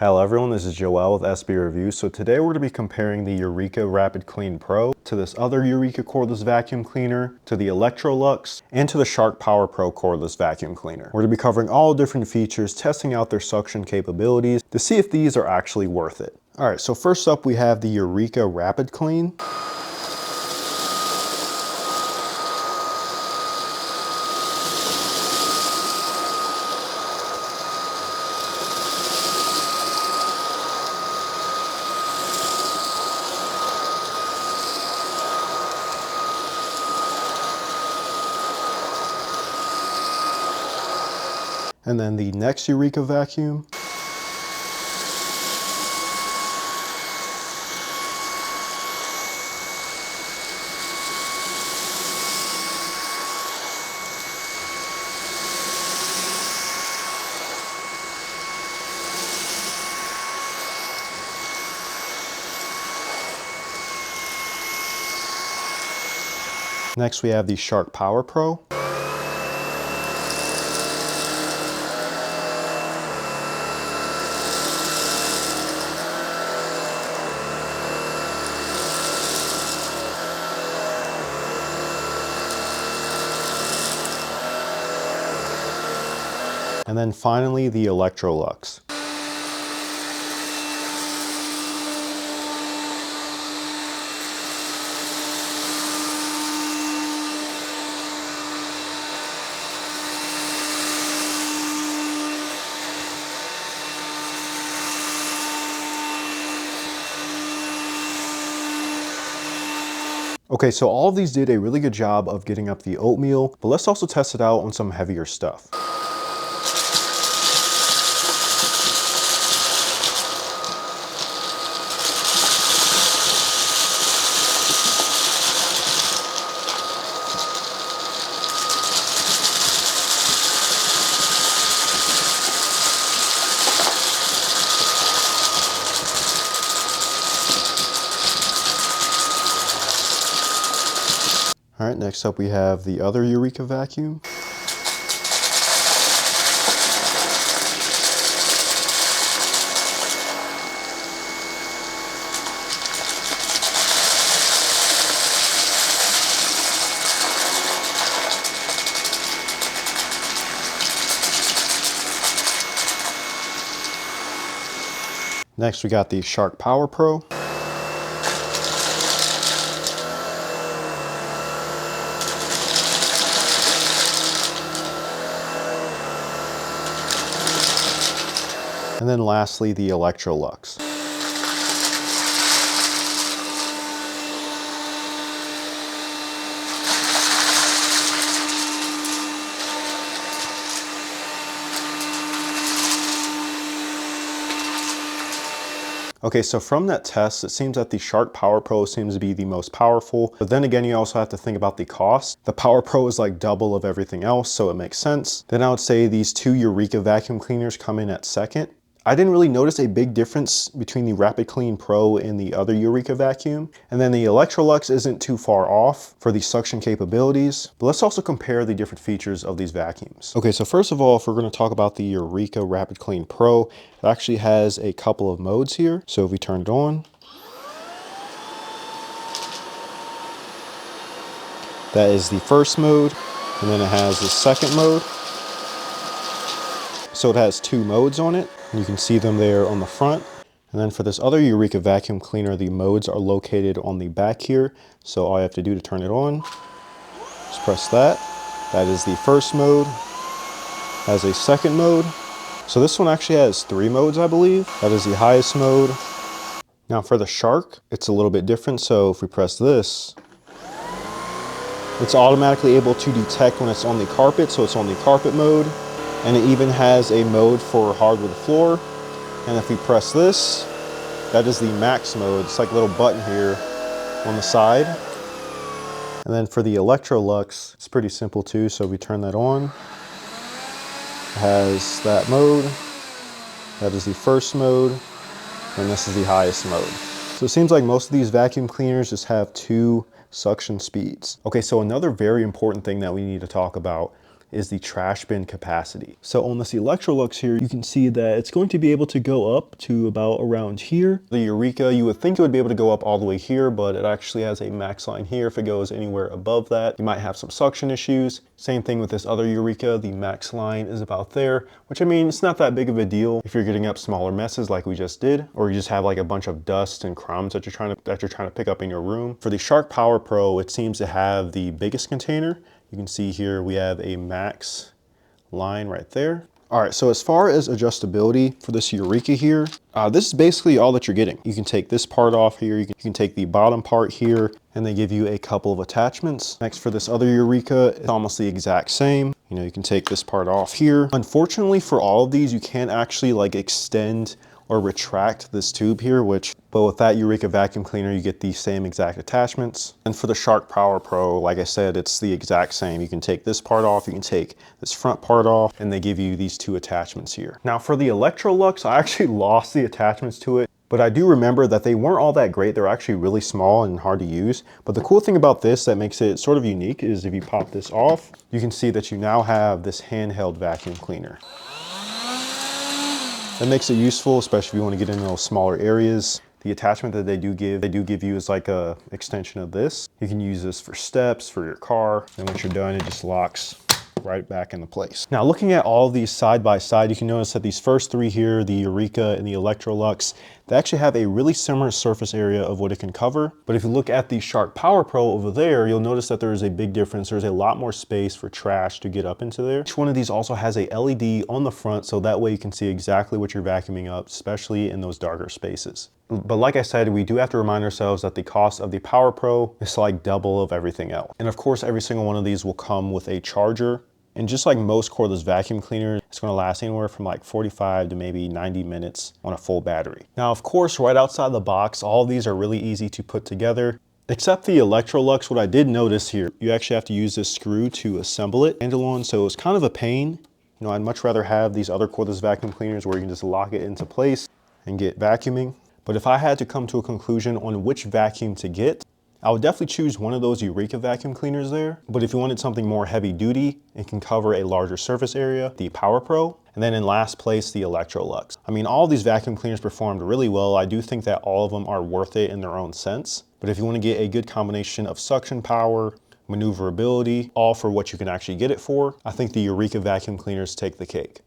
Hello everyone, this is Joel with SB Reviews. So today we're going to be comparing the Eureka RapidClean Pro to this other Eureka cordless vacuum cleaner, to the Electrolux, and to the Shark PowerPro cordless vacuum cleaner. We're going to be covering all different features, testing out their suction capabilities to see if these are actually worth it. Alright, so first up we have the Eureka RapidClean. And then the next Eureka vacuum. Next we have the Shark PowerPro. And then finally, the Electrolux. Okay, so all of these did a really good job of getting up the oatmeal, but let's also test it out on some heavier stuff. All right, next up we have the other Eureka vacuum. Next we got the Shark PowerPro. And then lastly, the Electrolux. Okay, so from that test, it seems that the Shark PowerPro seems to be the most powerful, but then again, you also have to think about the cost. The PowerPro is like double of everything else, so it makes sense. Then I would say these two Eureka vacuum cleaners come in at second. I didn't really notice a big difference between the RapidClean Pro and the other Eureka vacuum. And then the Electrolux isn't too far off for the suction capabilities, but let's also compare the different features of these vacuums. Okay, so first of all, if we're going to talk about the Eureka RapidClean Pro, it actually has a couple of modes here. So if we turn it on, that is the first mode, and then it has the second mode. So it has two modes on it. You can see them there on the front. And then for this other Eureka vacuum cleaner, the modes are located on the back here. So all you have to do to turn it on, just press that. That is the first mode. Has a second mode. So this one actually has three modes, I believe. That is the highest mode. Now for the Shark, it's a little bit different. So if we press this, it's automatically able to detect when it's on the carpet. So it's on the carpet mode. And it even has a mode for hardwood floor. And if we press this, that is the max mode. It's like a little button here on the side. And then for the Electrolux, it's pretty simple too. So we turn that on. It has that mode. That is the first mode. And this is the highest mode. So it seems like most of these vacuum cleaners just have two suction speeds. Okay, so another very important thing that we need to talk about is the trash bin capacity. So on this Electrolux here, you can see that it's going to be able to go up to about around here. The Eureka, you would think it would be able to go up all the way here, but it actually has a max line here. If it goes anywhere above that, you might have some suction issues. Same thing with this other Eureka, the max line is about there, which I mean, it's not that big of a deal if you're getting up smaller messes like we just did, or you just have like a bunch of dust and crumbs that you're trying to pick up in your room. For the Shark PowerPro, it seems to have the biggest container. You can see here we have a max line right there. All right, so as far as adjustability for this Eureka here, this is basically all that you're getting. You can take this part off here, you can take the bottom part here, and they give you a couple of attachments. Next, for this other Eureka, it's almost the exact same. You know, you can take this part off here. Unfortunately, for all of these, you can't actually like extend or retract this tube here, but with that Eureka vacuum cleaner, you get the same exact attachments. And for the Shark PowerPro, like I said, it's the exact same. You can take this part off, you can take this front part off, and they give you these two attachments here. Now for the Electrolux, I actually lost the attachments to it, but I do remember that they weren't all that great. They're actually really small and hard to use. But the cool thing about this that makes it sort of unique is if you pop this off, you can see that you now have this handheld vacuum cleaner. That makes it useful, especially if you want to get into those smaller areas. The attachment that they do give you is like a extension of this. You can use this for steps, for your car, and once you're done, it just locks right back into place. Now looking at all of these side by side, you can notice that these first three here, the Eureka and the Electrolux, they actually have a really similar surface area of what it can cover. But if you look at the Shark PowerPro over there, you'll notice that there is a big difference. There's a lot more space for trash to get up into there. Each one of these also has a LED on the front, so that way you can see exactly what you're vacuuming up, especially in those darker spaces. But like I said, we do have to remind ourselves that the cost of the PowerPro is like double of everything else. And of course, every single one of these will come with a charger. And just like most cordless vacuum cleaners, it's gonna last anywhere from like 45 to maybe 90 minutes on a full battery. Now, of course, right outside the box, all of these are really easy to put together. Except the Electrolux, what I did notice here, you actually have to use this screw to assemble it, handle on, so it's kind of a pain. You know, I'd much rather have these other cordless vacuum cleaners where you can just lock it into place and get vacuuming. But if I had to come to a conclusion on which vacuum to get, I would definitely choose one of those Eureka vacuum cleaners there. But if you wanted something more heavy duty and can cover a larger surface area, the PowerPro. And then in last place, the Electrolux. I mean, all of these vacuum cleaners performed really well. I do think that all of them are worth it in their own sense. But if you want to get a good combination of suction power, maneuverability, all for what you can actually get it for, I think the Eureka vacuum cleaners take the cake.